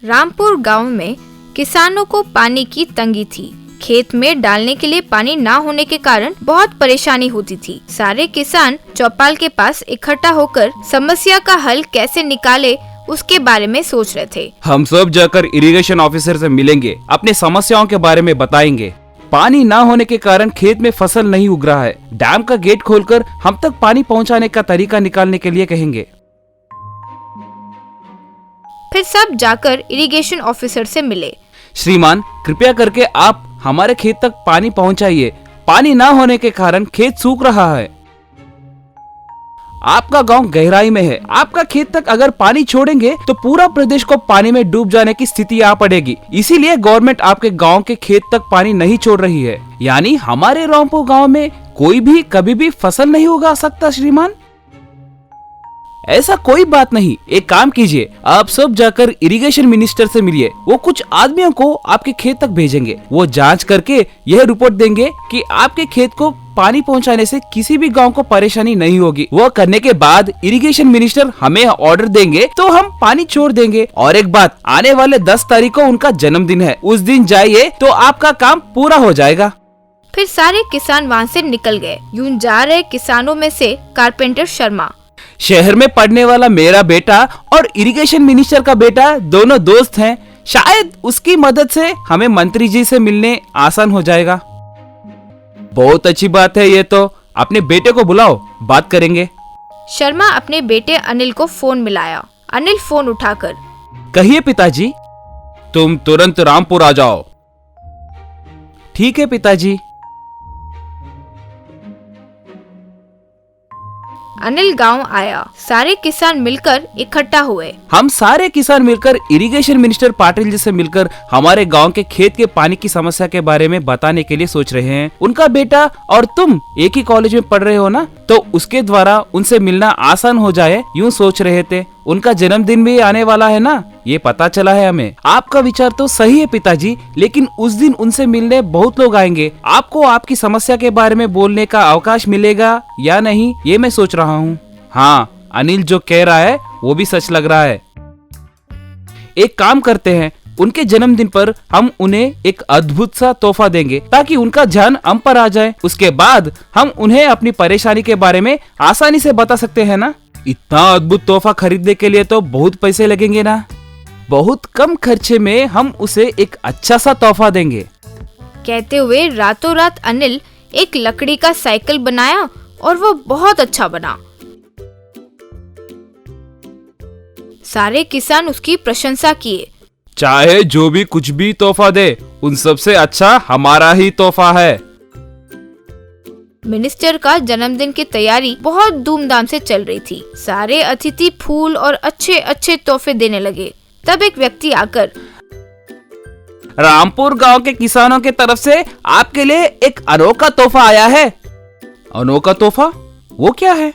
रामपुर गांव में किसानों को पानी की तंगी थी। खेत में डालने के लिए पानी ना होने के कारण बहुत परेशानी होती थी। सारे किसान चौपाल के पास इकट्ठा होकर समस्या का हल कैसे निकाले उसके बारे में सोच रहे थे। हम सब जाकर इरिगेशन ऑफिसर से मिलेंगे, अपनी समस्याओं के बारे में बताएंगे। पानी ना होने के कारण खेत में फसल नहीं उग रहा है। डैम का गेट खोलकर हम तक पानी पहुंचाने का तरीका निकालने के लिए कहेंगे। फिर सब जाकर इरिगेशन ऑफिसर से मिले। श्रीमान, कृपया करके आप हमारे खेत तक पानी पहुंचाइए। पानी ना होने के कारण खेत सूख रहा है। आपका गांव गहराई में है। आपका खेत तक अगर पानी छोड़ेंगे तो पूरा प्रदेश को पानी में डूब जाने की स्थिति आ पड़ेगी। इसीलिए गवर्नमेंट आपके गांव के खेत तक पानी नहीं छोड़ रही है। यानी हमारे रामपुर गांव में कोई भी कभी भी फसल नहीं उगा सकता। श्रीमान, ऐसा कोई बात नहीं। एक काम कीजिए, आप सब जाकर इरिगेशन मिनिस्टर से मिलिए। वो कुछ आदमियों को आपके खेत तक भेजेंगे। वो जांच करके यह रिपोर्ट देंगे कि आपके खेत को पानी पहुंचाने से किसी भी गांव को परेशानी नहीं होगी। वो करने के बाद इरिगेशन मिनिस्टर हमें ऑर्डर देंगे तो हम पानी छोड़ देंगे। और एक बात, आने वाले 10 तारीख को उनका जन्मदिन है। उस दिन जाइए तो आपका काम पूरा हो जाएगा। फिर सारे किसान वहाँ से निकल गए। यूं जा रहे किसानों में से कारपेंटर शर्मा, शहर में पढ़ने वाला मेरा बेटा और इरिगेशन मिनिस्टर का बेटा दोनों दोस्त हैं। शायद उसकी मदद से हमें मंत्री जी से मिलने आसान हो जाएगा। बहुत अच्छी बात है ये तो। अपने बेटे को बुलाओ, बात करेंगे। शर्मा अपने बेटे अनिल को फोन मिलाया। अनिल फोन उठाकर, कहिए पिताजी। तुम तुरंत रामपुर आ जाओ। ठीक है पिताजी। अनिल गांव आया। सारे किसान मिलकर इकट्ठा हुए। हम सारे किसान मिलकर इरिगेशन मिनिस्टर पाटिल जी से मिलकर हमारे गांव के खेत के पानी की समस्या के बारे में बताने के लिए सोच रहे हैं। उनका बेटा और तुम एक ही कॉलेज में पढ़ रहे हो ना, तो उसके द्वारा उनसे मिलना आसान हो जाए, यूं सोच रहे थे। उनका जन्मदिन भी आने वाला है ना, ये पता चला है हमें। आपका विचार तो सही है पिताजी, लेकिन उस दिन उनसे मिलने बहुत लोग आएंगे। आपको आपकी समस्या के बारे में बोलने का अवकाश मिलेगा या नहीं, ये मैं सोच रहा हूँ। हाँ, अनिल जो कह रहा है वो भी सच लग रहा है। एक काम करते हैं, उनके जन्मदिन पर हम उन्हें एक अद्भुत सा तोहफा देंगे ताकि उनका ध्यान हम पर आ जाए। उसके बाद हम उन्हें अपनी परेशानी के बारे में आसानी से बता सकते हैं ना। इतना अद्भुत तोहफा खरीदने के लिए तो बहुत पैसे लगेंगे ना। बहुत कम खर्चे में हम उसे एक अच्छा सा तोहफा देंगे। कहते हुए रातों रात अनिल एक लकड़ी का साइकिल बनाया और वो बहुत अच्छा बना। सारे किसान उसकी प्रशंसा किए। चाहे जो भी कुछ भी तोहफा दे, उन सबसे अच्छा हमारा ही तोहफा है। मिनिस्टर का जन्मदिन की तैयारी बहुत धूमधाम से चल रही थी। सारे अतिथि फूल और अच्छे अच्छे तोहफे देने लगे। तब एक व्यक्ति आकर, रामपुर गांव के किसानों के तरफ से आपके लिए एक अनोखा तोहफा आया है। अनोखा तोहफा? वो क्या है?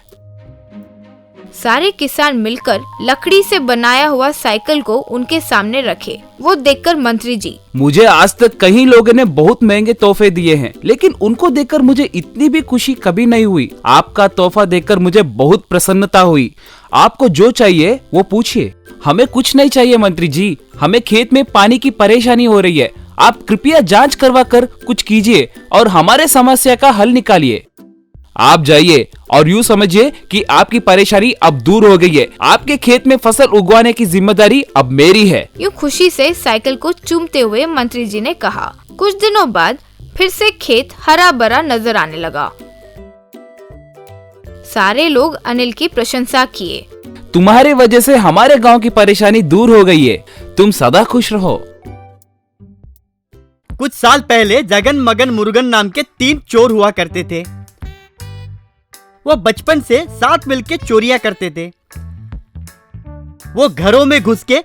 सारे किसान मिलकर लकड़ी से बनाया हुआ साइकिल को उनके सामने रखे। वो देखकर मंत्री जी, मुझे आज तक कई लोगों ने बहुत महंगे तोहफे दिए हैं, लेकिन उनको देखकर मुझे इतनी भी खुशी कभी नहीं हुई। आपका तोहफा देखकर मुझे बहुत प्रसन्नता हुई। आपको जो चाहिए वो पूछिए। हमें कुछ नहीं चाहिए मंत्री जी, हमें खेत में पानी की परेशानी हो रही है। आप कृपया जांच करवा कर कुछ कीजिए और हमारे समस्या का हल निकालिए। आप जाइए और यूँ समझिए कि आपकी परेशानी अब दूर हो गई है। आपके खेत में फसल उगवाने की जिम्मेदारी अब मेरी है। यूँ खुशी से साइकिल को चूमते हुए मंत्री जी ने कहा। कुछ दिनों बाद फिर से खेत हरा भरा नजर आने लगा। सारे लोग अनिल की प्रशंसा किए। तुम्हारे वजह से हमारे गांव की परेशानी दूर हो गई है। तुम सदा खुश रहो। कुछ साल पहले जगन मगन मुरुगन नाम के 3 चोर हुआ करते थे। वो बचपन से साथ मिलके चोरियां करते थे। वो घरों में घुस के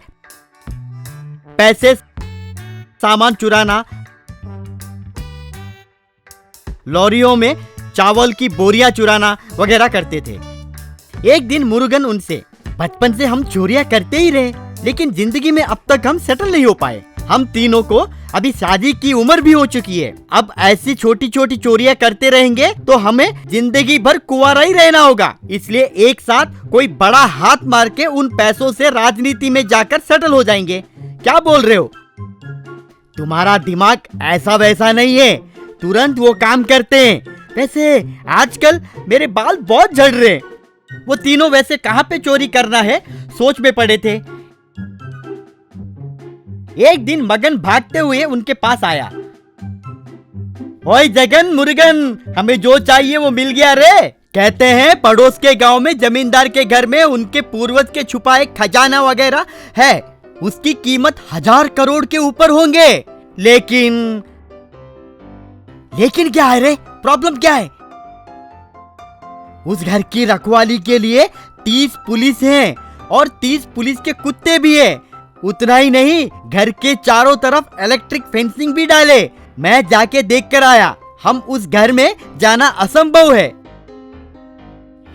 पैसे, सामान चुराना, लॉरियों में चावल की बोरियां चुराना वगैरह करते थे। एक दिन मुरुगन उनसे, बचपन से हम चोरियां करते ही रहे, लेकिन जिंदगी में अब तक हम सेटल नहीं हो पाए। हम तीनों को अभी शादी की उम्र भी हो चुकी है। अब ऐसी छोटी छोटी चोरियां करते रहेंगे तो हमें जिंदगी भर कुंवारा ही रहना होगा। इसलिए एक साथ कोई बड़ा हाथ मार के उन पैसों से राजनीति में जाकर सेटल हो जाएंगे। क्या बोल रहे हो? तुम्हारा दिमाग ऐसा वैसा नहीं है, तुरंत वो काम करते हैं। वैसे आजकल मेरे बाल बहुत झड़ रहे हैं। वो तीनों वैसे कहाँ पे चोरी करना है सोच में पड़े थे। एक दिन मगन भागते हुए उनके पास आया। ओए जगन मुर्गन, हमें जो चाहिए वो मिल गया रे। कहते हैं पड़ोस के गांव में जमींदार के घर में उनके पूर्वज के छुपाए खजाना वगैरह है, उसकी कीमत 1000 करोड़ के ऊपर होंगे। लेकिन क्या है रे? प्रॉब्लम क्या है? उस घर की रखवाली के लिए 30 पुलिस हैं और 30 पुलिस के कुत्ते भी हैं। उतना ही नहीं, घर के चारों तरफ इलेक्ट्रिक फेंसिंग भी डाले। मैं जाके देख कर आया, हम उस घर में जाना असंभव है।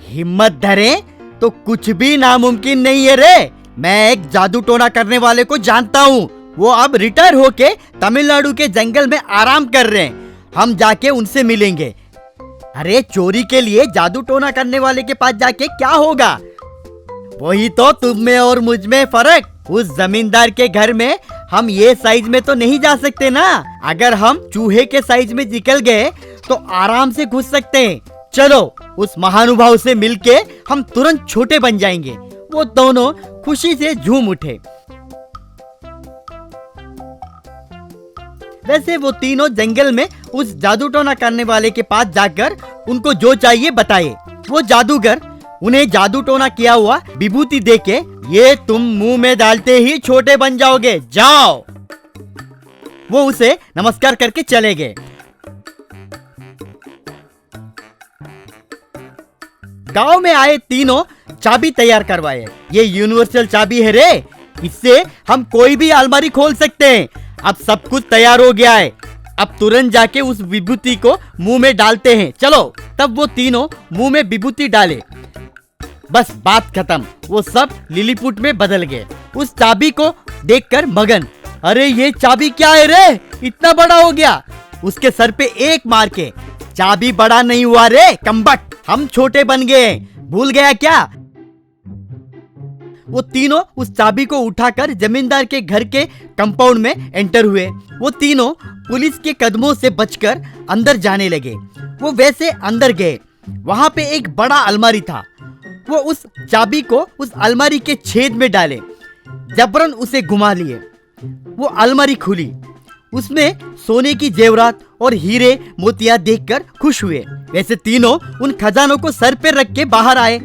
हिम्मत धरे तो कुछ भी नामुमकिन नहीं है रे। मैं एक जादू टोना करने वाले को जानता हूँ, वो अब रिटायर होके तमिलनाडु के जंगल में आराम कर रहे हैं। हम जाके उनसे मिलेंगे। अरे चोरी के लिए जादू टोना करने वाले के पास जाके क्या होगा? वही तो तुम में और मुझ में फर्क। उस जमींदार के घर में हम ये साइज में तो नहीं जा सकते ना। अगर हम चूहे के साइज में निकल गए तो आराम से घुस सकते हैं। चलो उस महानुभाव से मिलके हम तुरंत छोटे बन जाएंगे। वो दोनों खुशी से झूम उठे। वैसे वो तीनों जंगल में उस जादू टोना करने वाले के पास जाकर उनको जो चाहिए बताए। वो जादूगर उन्हें जादू टोना किया हुआ विभूति देके, ये तुम मुंह में डालते ही छोटे बन जाओगे, जाओ। वो उसे नमस्कार करके चले गए। गांव में आए तीनों चाबी तैयार करवाए। ये यूनिवर्सल चाबी है रे, इससे हम कोई भी अलमारी खोल सकते हैं। अब सब कुछ तैयार हो गया है, अब तुरंत जाके उस विभूति को मुंह में डालते हैं। चलो। तब वो तीनों मुंह में विभूति डाले, बस बात खत्म। वो सब लिलीपुट में बदल गए। उस चाबी को देखकर मगन, अरे ये चाबी क्या है रे, इतना बड़ा हो गया। उसके सर पे एक मार के, चाबी बड़ा नहीं हुआ रे कम्बट, हम छोटे बन गए, भूल गया क्या? वो तीनों उस चाबी को उठाकर जमींदार के घर के कंपाउंड में एंटर हुए। वो तीनों पुलिस के कदमों से बचकर अंदर जाने लगे। वो वैसे अंदर गए, वहां पे एक बड़ा अलमारी था। वो उस चाबी को उस अलमारी के छेद में डाले, जबरन उसे घुमा लिए। वो अलमारी खुली, उसमें सोने की जेवरात और हीरे मोतियां देखकर खुश हुए। वैसे तीनों उन खजानों को सर पे रख के बाहर आए।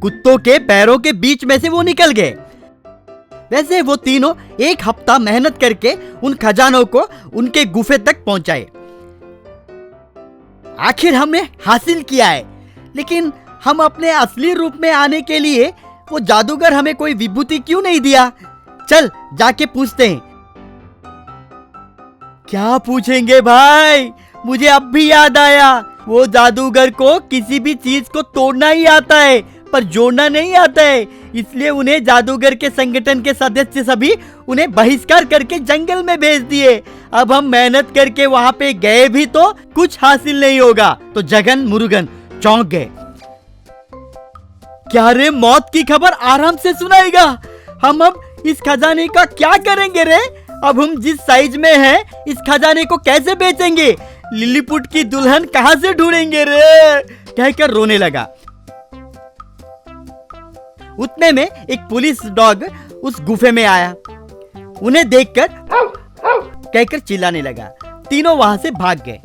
कुत्तों के पैरों के बीच में से वो निकल गए। वैसे वो तीनों एक हफ्ता मेहनत करके उन खजानों को उनके गुफे तक पहुंचाए। आखिर हमने हासिल किया है, लेकिन हम अपने असली रूप में आने के लिए वो जादूगर हमें कोई विभूति क्यों नहीं दिया? चल जाके पूछते हैं। क्या पूछेंगे भाई? मुझे अब भी याद आया, वो जादूगर को किसी भी चीज को तोड़ना ही आता है पर जोड़ना नहीं आता है। इसलिए उन्हें जादूगर के संगठन के सदस्य सभी उन्हें बहिष्कार करके जंगल में भेज दिए। अब हम मेहनत करके वहां पे गए भी तो कुछ हासिल नहीं होगा। तो जगन मुरुगन चौंक गए। क्या रे, मौत की खबर आराम से सुनाएगा? हम अब इस खजाने का क्या करेंगे रे? अब हम जिस साइज में हैं, इस खजाने को कैसे बेचेंगे? लिलीपुट की दुल्हन कहां से ढूंढेंगे रे? कहकर रोने लगा। उतने में एक पुलिस डॉग उस गुफे में आया। उन्हें देखकर कहकर चिल्लाने लगा। तीनों वहां से भाग गए।